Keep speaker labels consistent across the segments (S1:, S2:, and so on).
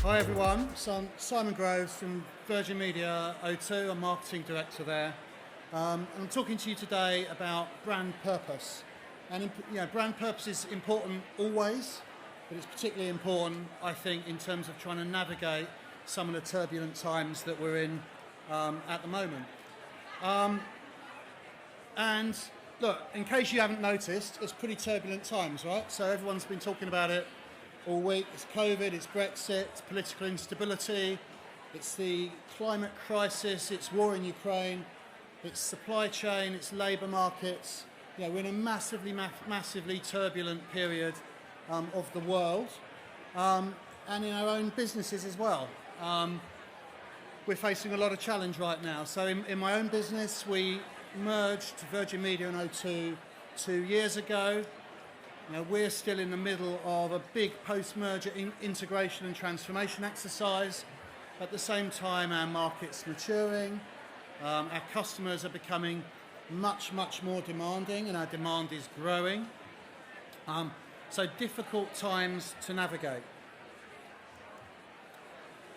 S1: Hi everyone, so I'm Simon Groves from Virgin Media O2, I'm Marketing Director there. And I'm talking to you today about brand purpose. And brand purpose is important always, but it's particularly important, I think, in terms of trying to navigate some of the turbulent times that we're in at the moment. And look, in case you haven't noticed, it's pretty turbulent times, right? So everyone's been talking about it all week. It's COVID, it's Brexit, it's political instability, it's the climate crisis, it's war in Ukraine, it's supply chain, it's labour markets. We're in a massively turbulent period of the world and in our own businesses as well. We're facing a lot of challenge right now. So in my own business, we merged Virgin Media and O2 2 years ago. We're still in the middle of a big post-merger integration and transformation exercise. At the same time, our market's maturing, our customers are becoming much more demanding, and our demand is growing. So difficult times to navigate.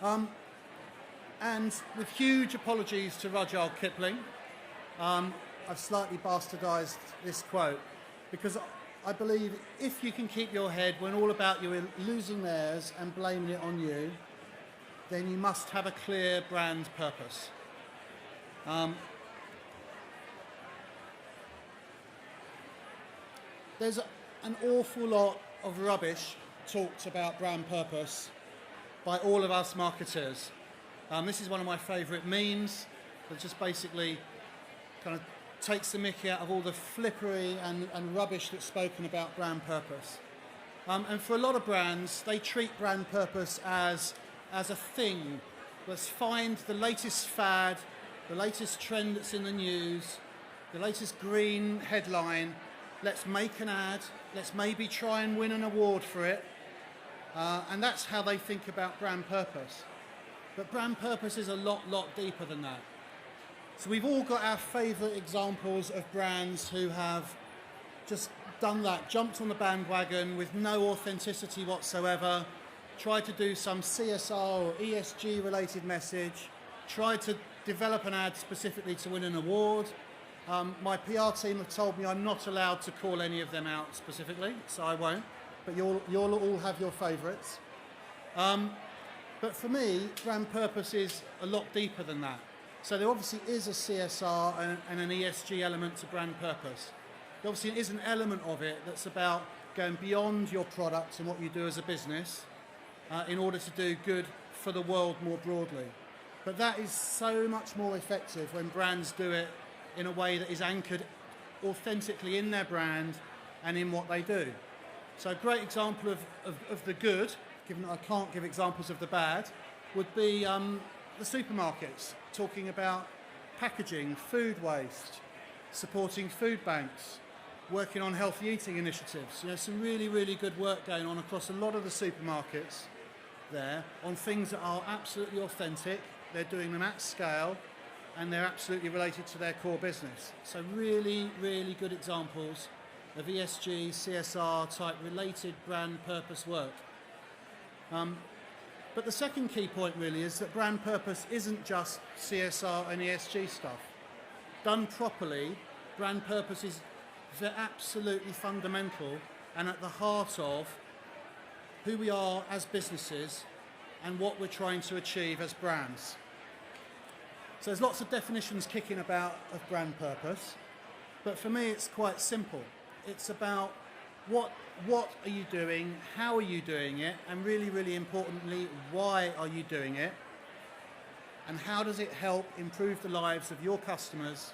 S1: And with huge apologies to Rudyard Kipling, I've slightly bastardised this quote because I believe if you can keep your head when all about you are losing theirs and blaming it on you, then you must have a clear brand purpose. There's an awful lot of rubbish talked about brand purpose by all of us marketers. This is one of my favourite memes that just basically kind of takes the mickey out of all the flippery and rubbish that's spoken about brand purpose. And for a lot of brands, they treat brand purpose as a thing. Let's find the latest fad, the latest trend that's in the news, the latest green headline. Let's make an ad. Let's maybe try and win an award for it. And that's how they think about brand purpose. But brand purpose is a lot deeper than that. So we've all got our favourite examples of brands who have just done that, jumped on the bandwagon with no authenticity whatsoever, tried to do some CSR or ESG related message, tried to develop an ad specifically to win an award. My PR team have told me I'm not allowed to call any of them out specifically, so I won't, but you'll all have your favourites. But for me, brand purpose is a lot deeper than that. So there obviously is a CSR and an ESG element to brand purpose. There obviously is an element of it that's about going beyond your product and what you do as a business in order to do good for the world more broadly. But that is so much more effective when brands do it in a way that is anchored authentically in their brand and in what they do. So a great example of the good, given that I can't give examples of the bad, would be the supermarkets, talking about packaging, food waste, supporting food banks, working on healthy eating initiatives. Some really good work going on across a lot of the supermarkets there on things that are absolutely authentic. They're doing them at scale and they're absolutely related to their core business. So really good examples of ESG, CSR type related brand purpose work. But the second key point really is that brand purpose isn't just CSR and ESG stuff. Done properly, brand purpose is absolutely fundamental and at the heart of who we are as businesses and what we're trying to achieve as brands. So there's lots of definitions kicking about of brand purpose, but for me it's quite simple. It's about what are you doing, how are you doing it, and really importantly, why are you doing it, and how does it help improve the lives of your customers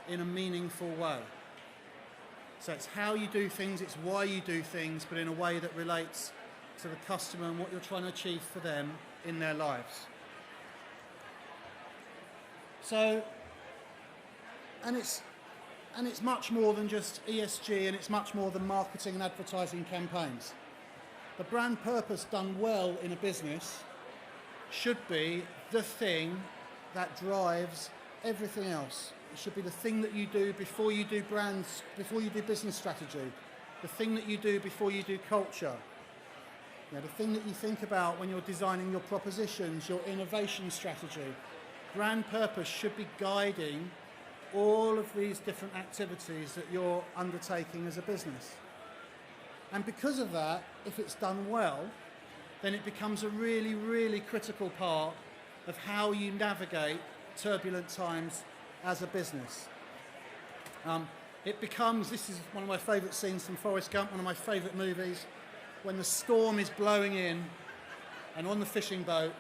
S1: in a meaningful way. So it's how you do things, it's why you do things, but in a way that relates to the customer and what you're trying to achieve for them in their lives. So, and it's much more than just ESG, and it's much more than marketing and advertising campaigns. The brand purpose done well in a business should be the thing that drives everything else. It should be the thing that you do before you do brands, before you do business strategy, the thing that you do before you do culture, The thing that you think about when you're designing your propositions, your innovation strategy. Brand purpose should be guiding all of these different activities that you're undertaking as a business. And because of that, if it's done well, then it becomes a really, really critical part of how you navigate turbulent times as a business. This is one of my favourite scenes from Forrest Gump, one of my favourite movies, when the storm is blowing in and on the fishing boat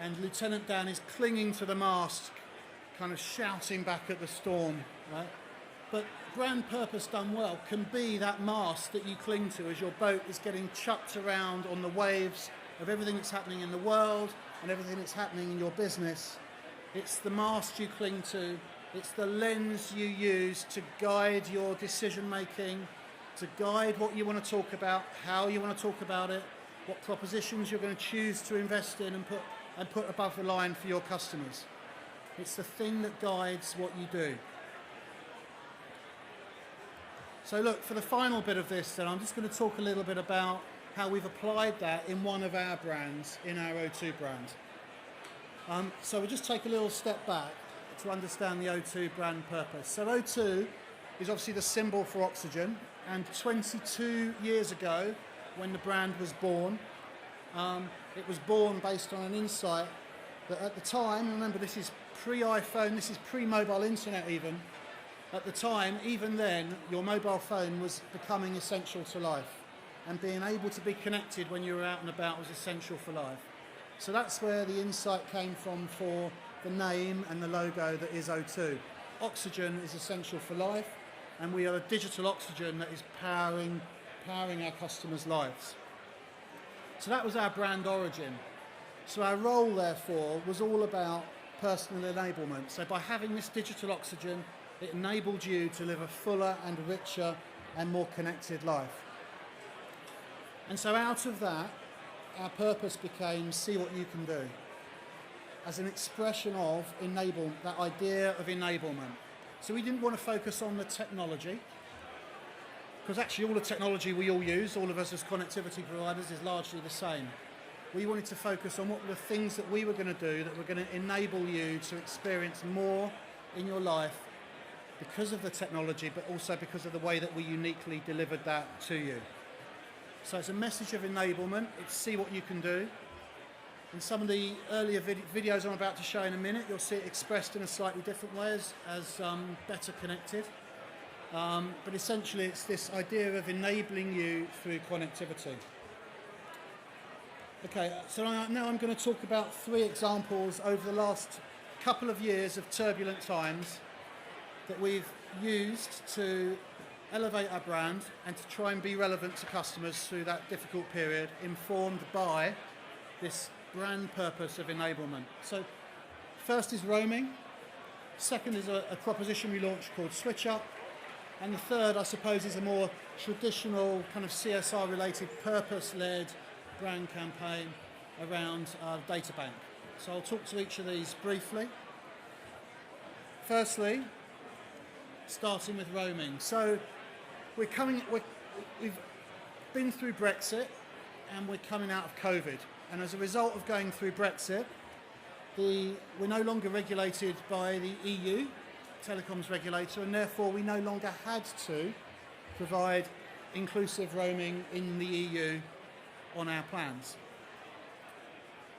S1: and Lieutenant Dan is clinging to the mast, kind of shouting back at the storm, right? But brand purpose done well can be that mast that you cling to as your boat is getting chucked around on the waves of everything that's happening in the world and everything that's happening in your business. It's the mast you cling to. It's the lens you use to guide your decision making, to guide what you want to talk about, how you want to talk about it, what propositions you're going to choose to invest in and put above the line for your customers. It's the thing that guides what you do. So look, for the final bit of this then, I'm just going to talk a little bit about how we've applied that in one of our brands, in our O2 brand. So we'll just take a little step back to understand the O2 brand purpose. So O2 is obviously the symbol for oxygen, and 22 years ago, when the brand was born, it was born based on an insight that at the time, remember this is pre-iPhone, this is pre-mobile internet even, at the time, even then, your mobile phone was becoming essential to life, and being able to be connected when you were out and about was essential for life. So that's where the insight came from for the name and the logo that is O2. Oxygen is essential for life, and we are a digital oxygen that is powering our customers' lives. So that was our brand origin. So our role, therefore, was all about personal enablement. So by having this digital oxygen, it enabled you to live a fuller and richer and more connected life. And so out of that, our purpose became see what you can do, as an expression of enablement, that idea of enablement. So we didn't want to focus on the technology, because actually all the technology we all use, all of us as connectivity providers, is largely the same. We wanted to focus on what were the things that we were going to do that were going to enable you to experience more in your life because of the technology, but also because of the way that we uniquely delivered that to you. So it's a message of enablement. It's see what you can do. In some of the earlier videos I'm about to show in a minute, you'll see it expressed in a slightly different way as better connected. But essentially it's this idea of enabling you through connectivity. Okay, so now I'm going to talk about 3 examples over the last couple of years of turbulent times that we've used to elevate our brand and to try and be relevant to customers through that difficult period, informed by this brand purpose of enablement. So first is roaming, second is a proposition we launched called Switch Up, and the third, I suppose, is a more traditional kind of CSR related purpose-led brand campaign around data bank. So I'll talk to each of these briefly. Firstly, starting with roaming. So we've been through Brexit and we're coming out of COVID. And as a result of going through Brexit, we're no longer regulated by the EU, telecoms regulator, and therefore we no longer had to provide inclusive roaming in the EU on our plans.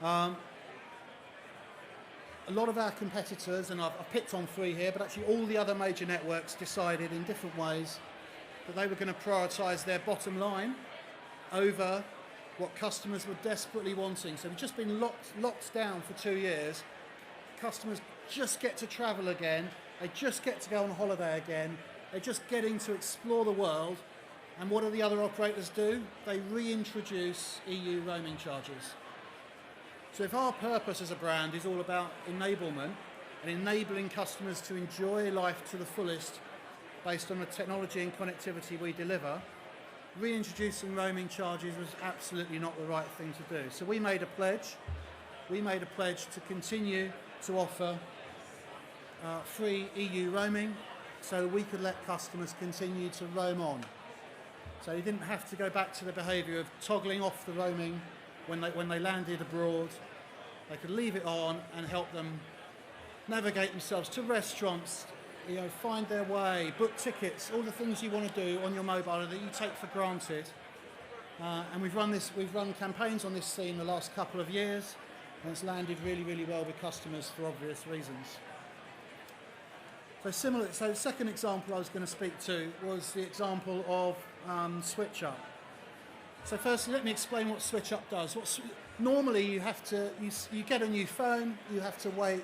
S1: A lot of our competitors, and I've picked on 3 here, but actually all the other major networks decided in different ways that they were going to prioritise their bottom line over what customers were desperately wanting. So we've just been locked down for 2 years. Customers just get to travel again. They just get to go on holiday again. They're just getting to explore the world. And what do the other operators do? They reintroduce EU roaming charges. So if our purpose as a brand is all about enablement and enabling customers to enjoy life to the fullest based on the technology and connectivity we deliver, reintroducing roaming charges was absolutely not the right thing to do. So we made a pledge. We made a pledge to continue to offer free EU roaming so we could let customers continue to roam on. So you didn't have to go back to the behaviour of toggling off the roaming when they landed abroad. They could leave it on and help them navigate themselves to restaurants, find their way, book tickets, all the things you want to do on your mobile that you take for granted. And we've run campaigns on this theme the last couple of years, and it's landed really, really well with customers for obvious reasons. So the second example I was going to speak to was the example of switch up. So firstly, let me explain what switch up does. Normally you get a new phone, you have to wait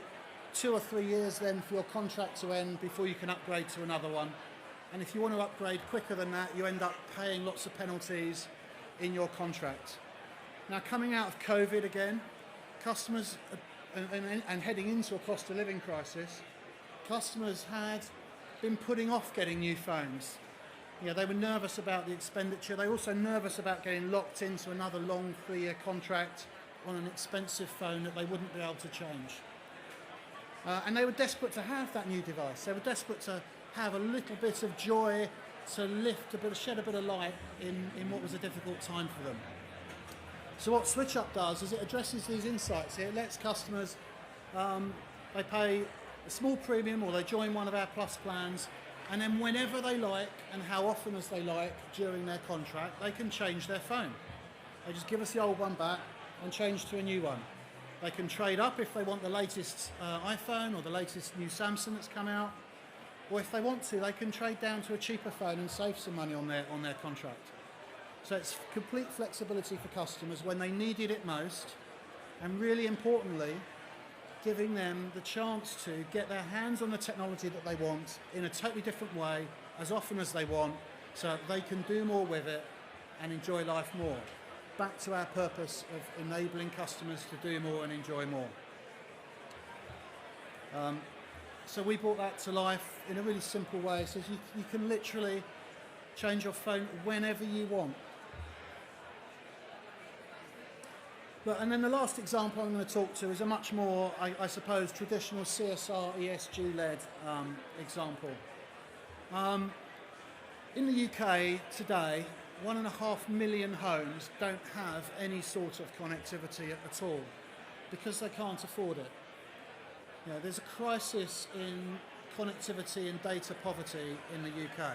S1: 2 or 3 years then for your contract to end before you can upgrade to another one. And if you want to upgrade quicker than that, you end up paying lots of penalties in your contract. Now, coming out of COVID again, customers and heading into a cost of living crisis, customers had been putting off getting new phones. They were nervous about the expenditure. They were also nervous about getting locked into another long 3-year contract on an expensive phone that they wouldn't be able to change. And they were desperate to have that new device. They were desperate to have a little bit of joy, to shed a bit of light in what was a difficult time for them. So what Switch Up does is it addresses these insights. It lets customers, they pay a small premium or they join one of our Plus plans, and then whenever they like and how often as they like during their contract, they can change their phone. They just give us the old one back and change to a new one. They can trade up if they want the latest iPhone or the latest new Samsung that's come out, or if they want to, they can trade down to a cheaper phone and save some money on their contract. So it's complete flexibility for customers when they needed it most, and really importantly, giving them the chance to get their hands on the technology that they want in a totally different way as often as they want, so they can do more with it and enjoy life more. Back to our purpose of enabling customers to do more and enjoy more. So we brought that to life in a really simple way. It says you can literally change your phone whenever you want. And then the last example I'm going to talk to is a much more, I suppose, traditional CSR, ESG-led example. In the UK today, 1.5 million homes don't have any sort of connectivity at all because they can't afford it. There's a crisis in connectivity and data poverty in the UK.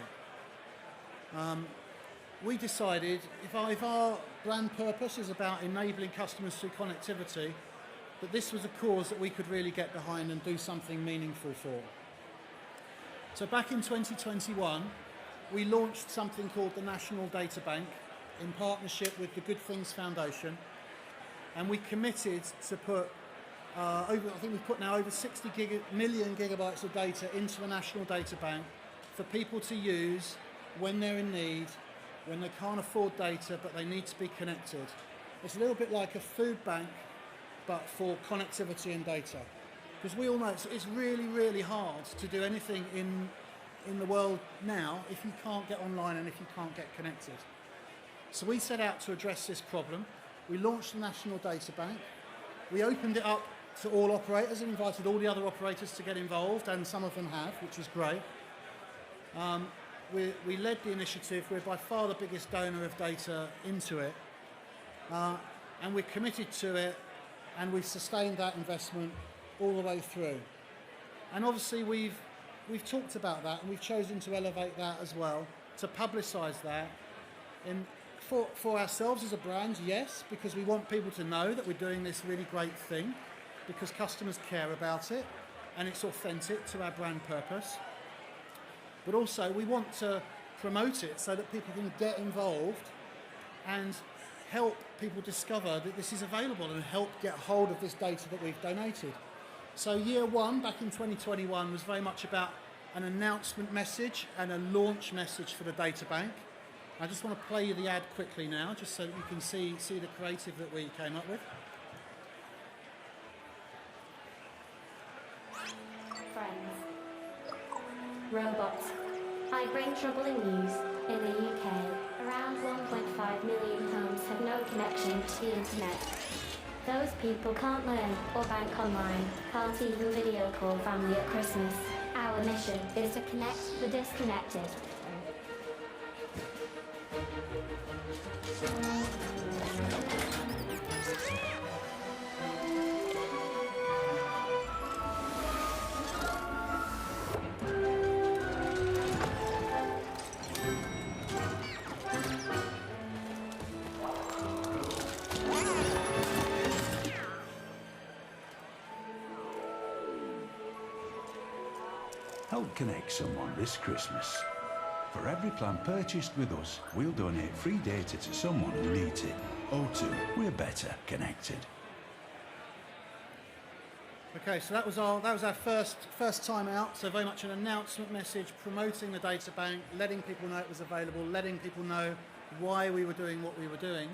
S1: We decided if our brand purpose is about enabling customers through connectivity, that this was a cause that we could really get behind and do something meaningful for. So back in 2021, we launched something called the National Data Bank in partnership with the Good Things Foundation, and we committed to put I think we've put now over 60 million gigabytes of data into the National Data Bank for people to use when they're in need, when they can't afford data but they need to be connected. It's a little bit like a food bank but for connectivity and data, because we all know it's really, really hard to do anything in the world now if you can't get online and if you can't get connected. So we set out to address this problem. We launched the National Data Bank. We opened it up to all operators and invited all the other operators to get involved, and some of them have, which is great. We led the initiative. We're by far the biggest donor of data into it, and we're committed to it, and we've sustained that investment all the way through. And obviously we've talked about that, and we've chosen to elevate that as well, to publicise that for ourselves as a brand, yes, because we want people to know that we're doing this really great thing, because customers care about it and it's authentic to our brand purpose. But also we want to promote it so that people can get involved and help people discover that this is available and help get hold of this data that we've donated. So year one, back in 2021, was very much about an announcement message and a launch message for the data bank. I just want to play you the ad quickly now, just so that you can see the creative that we came up with.
S2: Friends. Robots. I bring troubling news. In the UK, around 1.5 million homes have no connection to the internet. Those people can't learn or bank online, can't even video call family at Christmas. Our mission is to connect the disconnected.
S3: Help connect someone this Christmas. For every plan purchased with us, we'll donate free data to someone who needs it. O2, we're better connected.
S1: Okay, so that was our first time out. So very much an announcement message, promoting the data bank, letting people know it was available, letting people know why we were doing what we were doing.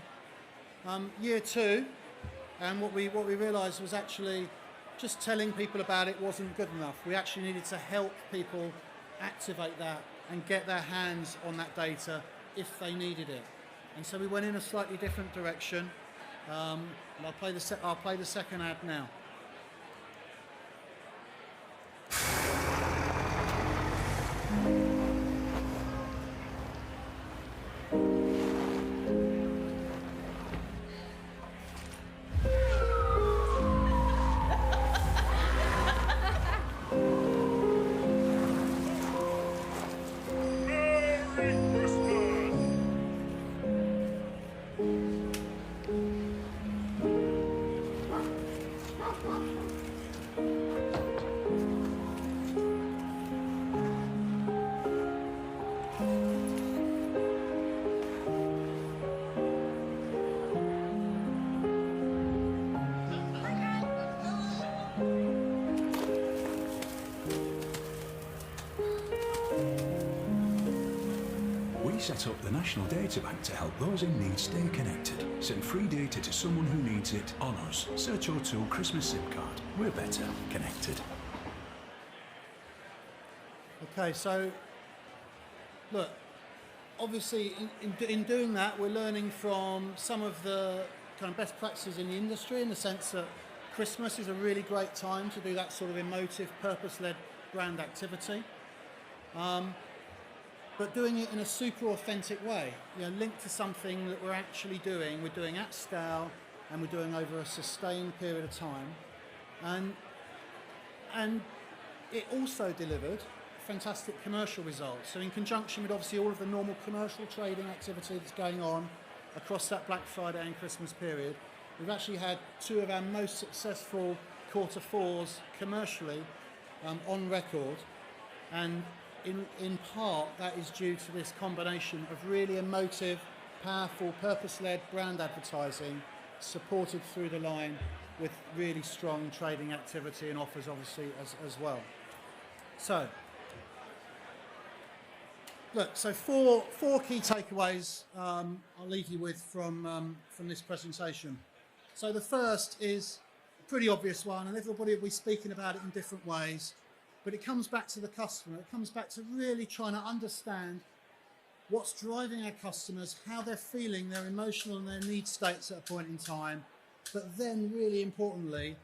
S1: Year two, and what we realised was actually just telling people about it wasn't good enough. We actually needed to help people activate that and get their hands on that data if they needed it. And so we went in a slightly different direction. And I'll play the second ad now.
S3: Set up the National Data Bank to help those in need stay connected. Send free data to someone who needs it on us. Search O2 Christmas SIM card. We're better connected.
S1: Okay, so look, obviously in doing that, we're learning from some of the kind of best practices in the industry, in the sense that Christmas is a really great time to do that sort of emotive, purpose-led brand activity. But doing it in a super authentic way, linked to something that we're actually doing. We're doing at scale, and we're doing over a sustained period of time, and it also delivered fantastic commercial results. So in conjunction with obviously all of the normal commercial trading activity that's going on across that Black Friday and Christmas period, we've actually had two of our most successful quarter fours commercially on record, and in part that is due to this combination of really emotive, powerful, purpose-led brand advertising supported through the line with really strong trading activity and offers obviously as well. So look, so four key takeaways I'll leave you with from this presentation. So the first is a pretty obvious one, and everybody will be speaking about it in different ways. But it comes back to the customer. It comes back to really trying to understand what's driving our customers, how they're feeling, their emotional and their need states at a point in time. But then, really importantly,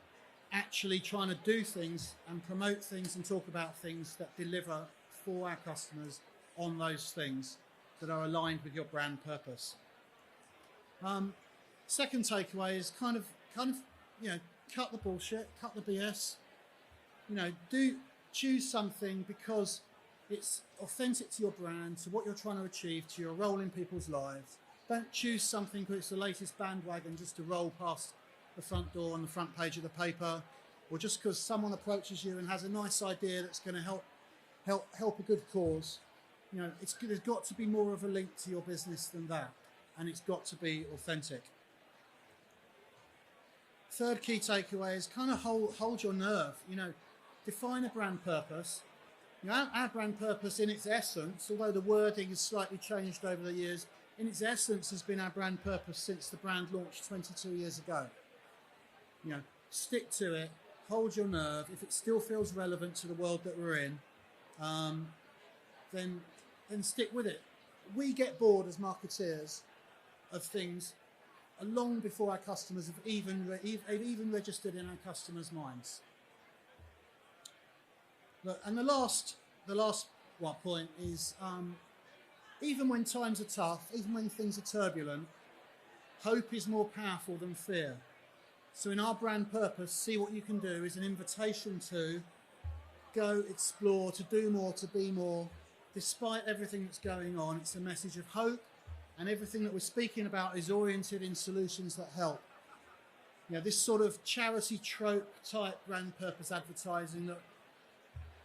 S1: actually trying to do things and promote things and talk about things that deliver for our customers on those things that are aligned with your brand purpose. Second takeaway is kind of cut the bullshit, cut the BS. Choose something because it's authentic to your brand, to what you're trying to achieve, to your role in people's lives. Don't choose something because it's the latest bandwagon just to roll past the front door on the front page of the paper, or just because someone approaches you and has a nice idea that's going to help a good cause. There's got to be more of a link to your business than that, and it's got to be authentic. Third key takeaway is kind of hold your nerve. Define a brand purpose. Our brand purpose in its essence, although the wording has slightly changed over the years, in its essence has been our brand purpose since the brand launched 22 years ago. Stick to it, hold your nerve. If it still feels relevant to the world that we're in, then stick with it. We get bored as marketeers of things long before our customers have even registered in our customers' minds. Look, and the last point is, even when times are tough, even when things are turbulent, Hope is more powerful than fear. So in our brand purpose, see what you can do is an invitation to go explore, to do more, to be more. Despite everything that's going on, it's a message of hope, and everything that we're speaking about is oriented in solutions that help. This sort of charity trope type brand purpose advertising that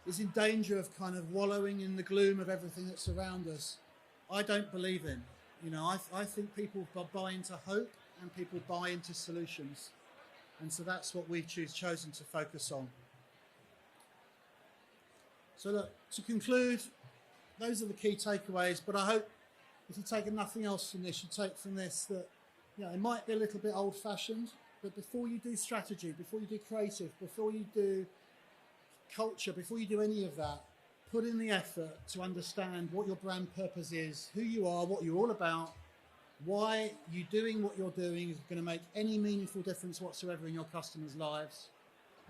S1: is in danger of kind of wallowing in the gloom of everything that's around us, I don't believe in. I think people buy into hope and people buy into solutions. And so that's what we've chosen to focus on. So look, to conclude, those are the key takeaways, but I hope if you take nothing else from this, you take from this that it might be a little bit old-fashioned, but before you do strategy, before you do creative, before you do culture, before you do any of that, put in the effort to understand what your brand purpose is, who you are, what you're all about, why you doing what you're doing is going to make any meaningful difference whatsoever in your customers' lives,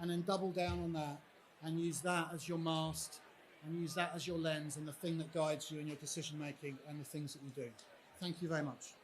S1: and then double down on that and use that as your mast and use that as your lens and the thing that guides you in your decision making and the things that you do. Thank you very much.